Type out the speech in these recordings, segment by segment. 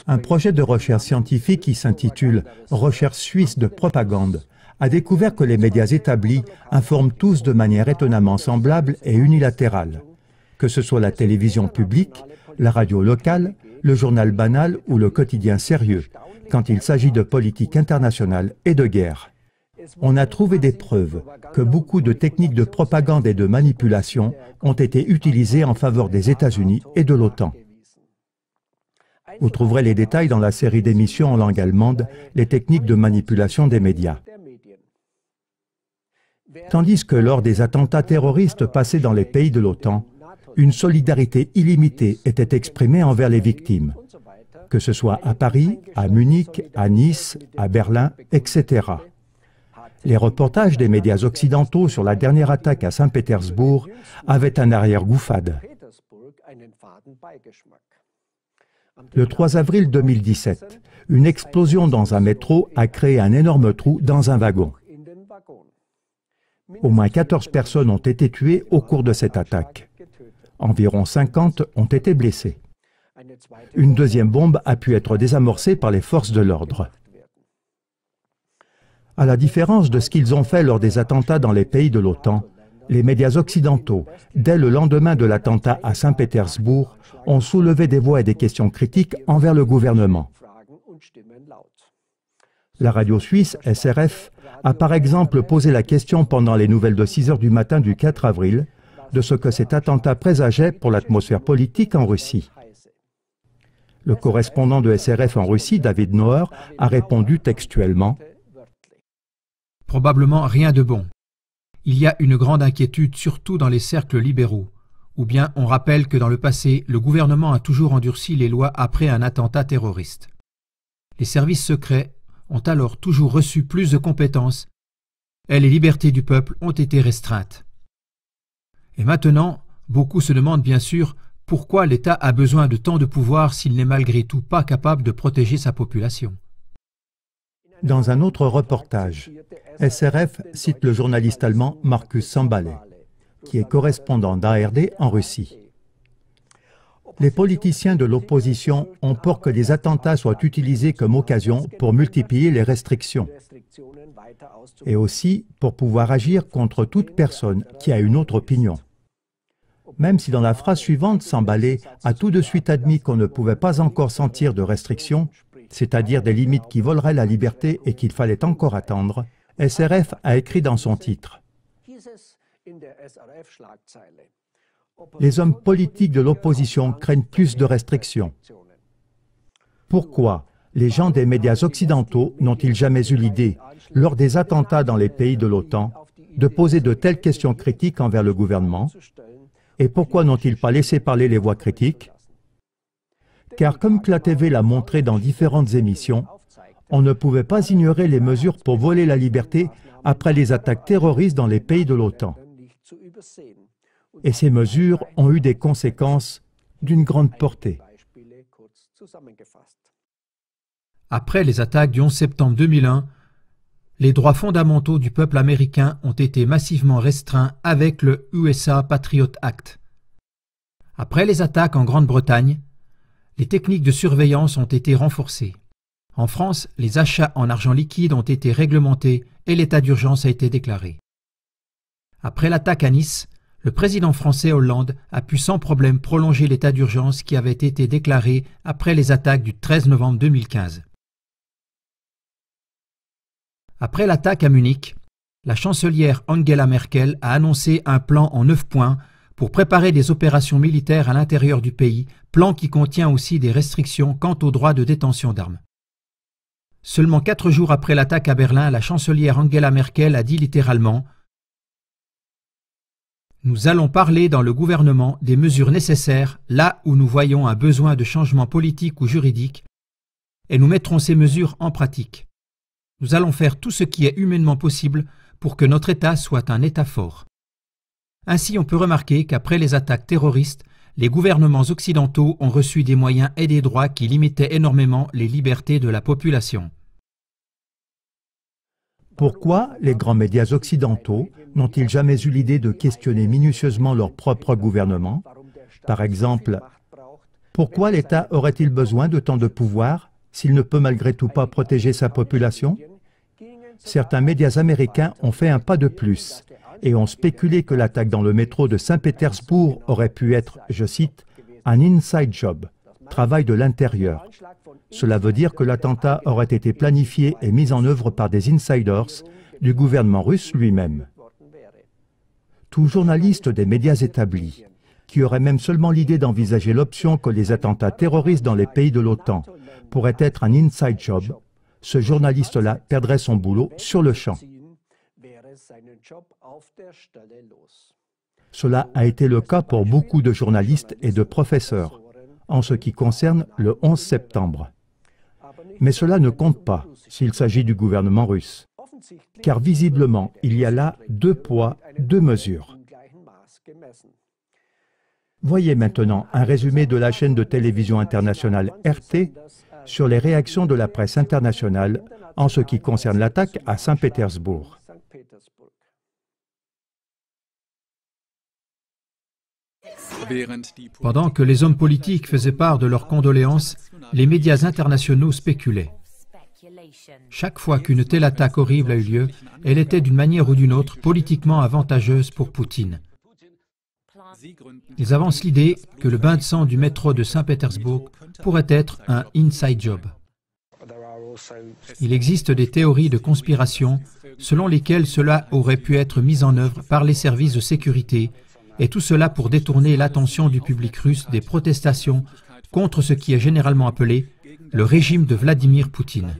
Un projet de recherche scientifique qui s'intitule « Recherche suisse de propagande » a découvert que les médias établis informent tous de manière étonnamment semblable et unilatérale, que ce soit la télévision publique, la radio locale, le journal banal ou le quotidien sérieux, quand il s'agit de politique internationale et de guerre. On a trouvé des preuves que beaucoup de techniques de propagande et de manipulation ont été utilisées en faveur des États-Unis et de l'OTAN. Vous trouverez les détails dans la série d'émissions en langue allemande « Les techniques de manipulation des médias ». Tandis que lors des attentats terroristes passés dans les pays de l'OTAN, une solidarité illimitée était exprimée envers les victimes, que ce soit à Paris, à Munich, à Nice, à Berlin, etc. Les reportages des médias occidentaux sur la dernière attaque à Saint-Pétersbourg avaient un arrière-goût fade. Le 3 avril 2017, une explosion dans un métro a créé un énorme trou dans un wagon. Au moins 14 personnes ont été tuées au cours de cette attaque. Environ 50 ont été blessés. Une deuxième bombe a pu être désamorcée par les forces de l'ordre. À la différence de ce qu'ils ont fait lors des attentats dans les pays de l'OTAN, les médias occidentaux, dès le lendemain de l'attentat à Saint-Pétersbourg, ont soulevé des voix et des questions critiques envers le gouvernement. La radio suisse, SRF, a par exemple posé la question pendant les nouvelles de 6 heures du matin du 4 avril de ce que cet attentat présageait pour l'atmosphère politique en Russie. Le correspondant de SRF en Russie, David Noer, a répondu textuellement « Probablement rien de bon. Il y a une grande inquiétude surtout dans les cercles libéraux. Ou bien on rappelle que dans le passé, le gouvernement a toujours endurci les lois après un attentat terroriste. Les services secrets ont alors toujours reçu plus de compétences et les libertés du peuple ont été restreintes. Et maintenant, beaucoup se demandent bien sûr pourquoi l'État a besoin de tant de pouvoir s'il n'est malgré tout pas capable de protéger sa population. » Dans un autre reportage, SRF cite le journaliste allemand Markus Sambalé, qui est correspondant d'ARD en Russie. Les politiciens de l'opposition ont peur que les attentats soient utilisés comme occasion pour multiplier les restrictions et aussi pour pouvoir agir contre toute personne qui a une autre opinion. Même si dans la phrase suivante, Sambalé a tout de suite admis qu'on ne pouvait pas encore sentir de restrictions, c'est-à-dire des limites qui voleraient la liberté et qu'il fallait encore attendre, SRF a écrit dans son titre « Les hommes politiques de l'opposition craignent plus de restrictions. Pourquoi les gens des médias occidentaux n'ont-ils jamais eu l'idée, lors des attentats dans les pays de l'OTAN, de poser de telles questions critiques envers le gouvernement? Et pourquoi n'ont-ils pas laissé parler les voix critiques? Car comme CLA-TV l'a montré dans différentes émissions, on ne pouvait pas ignorer les mesures pour voler la liberté après les attaques terroristes dans les pays de l'OTAN. Et ces mesures ont eu des conséquences d'une grande portée. Après les attaques du 11 septembre 2001, les droits fondamentaux du peuple américain ont été massivement restreints avec le USA Patriot Act. Après les attaques en Grande-Bretagne, les techniques de surveillance ont été renforcées. En France, les achats en argent liquide ont été réglementés et l'état d'urgence a été déclaré. Après l'attaque à Nice, le président français Hollande a pu sans problème prolonger l'état d'urgence qui avait été déclaré après les attaques du 13 novembre 2015. Après l'attaque à Munich, la chancelière Angela Merkel a annoncé un plan en 9 points pour préparer des opérations militaires à l'intérieur du pays, plan qui contient aussi des restrictions quant au droit de détention d'armes. Seulement 4 jours après l'attaque à Berlin, la chancelière Angela Merkel a dit littéralement « Nous allons parler dans le gouvernement des mesures nécessaires là où nous voyons un besoin de changement politique ou juridique et nous mettrons ces mesures en pratique. Nous allons faire tout ce qui est humainement possible pour que notre État soit un État fort. » Ainsi, on peut remarquer qu'après les attaques terroristes, les gouvernements occidentaux ont reçu des moyens et des droits qui limitaient énormément les libertés de la population. Pourquoi les grands médias occidentaux n'ont-ils jamais eu l'idée de questionner minutieusement leur propre gouvernement? Par exemple, Pourquoi l'État aurait-il besoin de tant de pouvoir s'il ne peut malgré tout pas protéger sa population? Certains médias américains ont fait un pas de plus et ont spéculé que l'attaque dans le métro de Saint-Pétersbourg aurait pu être, je cite, « un inside job », travail de l'intérieur. Cela veut dire que l'attentat aurait été planifié et mis en œuvre par des insiders du gouvernement russe lui-même. Tout journaliste des médias établis, qui aurait même seulement l'idée d'envisager l'option que les attentats terroristes dans les pays de l'OTAN pourraient être un inside job, ce journaliste-là perdrait son boulot sur le champ. Cela a été le cas pour beaucoup de journalistes et de professeurs, en ce qui concerne le 11 septembre. Mais cela ne compte pas s'il s'agit du gouvernement russe, car visiblement, il y a là deux poids, deux mesures. Voyez maintenant un résumé de la chaîne de télévision internationale RT sur les réactions de la presse internationale en ce qui concerne l'attaque à Saint-Pétersbourg. Pendant que les hommes politiques faisaient part de leurs condoléances, les médias internationaux spéculaient. Chaque fois qu'une telle attaque horrible a eu lieu, elle était d'une manière ou d'une autre politiquement avantageuse pour Poutine. Ils avancent l'idée que le bain de sang du métro de Saint-Pétersbourg pourrait être un inside job. Il existe des théories de conspiration selon lesquelles cela aurait pu être mis en œuvre par les services de sécurité, et tout cela pour détourner l'attention du public russe des protestations contre ce qui est généralement appelé le régime de Vladimir Poutine.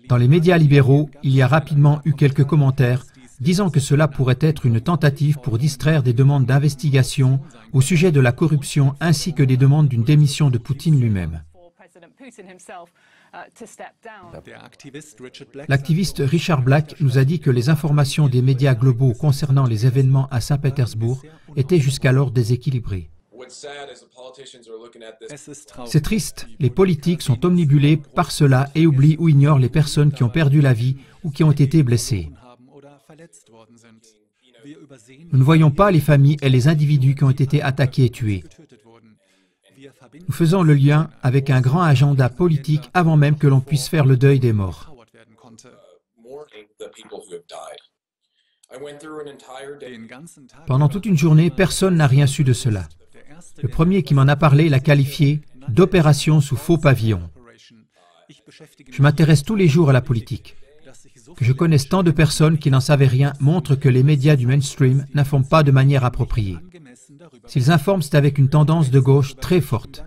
Dans les médias libéraux, il y a rapidement eu quelques commentaires disant que cela pourrait être une tentative pour distraire des demandes d'investigation au sujet de la corruption ainsi que des demandes d'une démission de Poutine lui-même. L'activiste Richard Black nous a dit que les informations des médias globaux concernant les événements à Saint-Pétersbourg étaient jusqu'alors déséquilibrées. C'est triste, les politiques sont omnibulés par cela et oublient ou ignorent les personnes qui ont perdu la vie ou qui ont été blessées. Nous ne voyons pas les familles et les individus qui ont été attaqués et tués. Nous faisons le lien avec un grand agenda politique avant même que l'on puisse faire le deuil des morts. Pendant toute une journée, personne n'a rien su de cela. Le premier qui m'en a parlé l'a qualifié d'opération sous faux pavillon. Je m'intéresse tous les jours à la politique. Que je connaisse tant de personnes qui n'en savaient rien montre que les médias du mainstream n'informent pas de manière appropriée. S'ils informent, c'est avec une tendance de gauche très forte.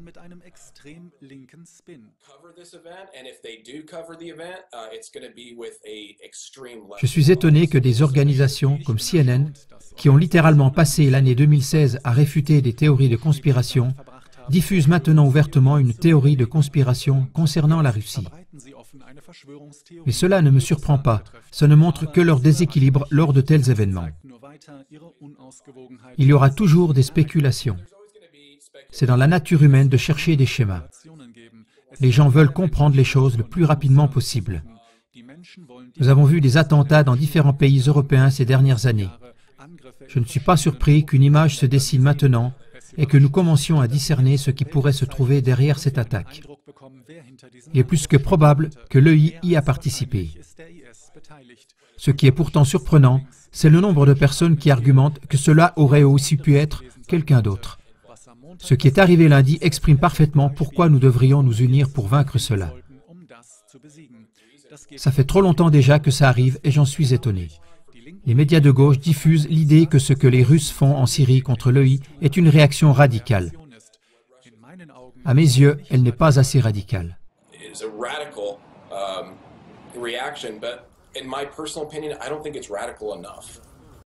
Je suis étonné que des organisations comme CNN, qui ont littéralement passé l'année 2016 à réfuter des théories de conspiration, diffusent maintenant ouvertement une théorie de conspiration concernant la Russie. Mais cela ne me surprend pas, ça ne montre que leur déséquilibre lors de tels événements. Il y aura toujours des spéculations. C'est dans la nature humaine de chercher des schémas. Les gens veulent comprendre les choses le plus rapidement possible. Nous avons vu des attentats dans différents pays européens ces dernières années. Je ne suis pas surpris qu'une image se dessine maintenant et que nous commencions à discerner ce qui pourrait se trouver derrière cette attaque. Il est plus que probable que l'EI y a participé. Ce qui est pourtant surprenant, c'est le nombre de personnes qui argumentent que cela aurait aussi pu être quelqu'un d'autre. Ce qui est arrivé lundi exprime parfaitement pourquoi nous devrions nous unir pour vaincre cela. Ça fait trop longtemps déjà que ça arrive et j'en suis étonné. Les médias de gauche diffusent l'idée que ce que les Russes font en Syrie contre l'EI est une réaction radicale. À mes yeux, elle n'est pas assez radicale. In my personal opinion, I don't think it's radical enough.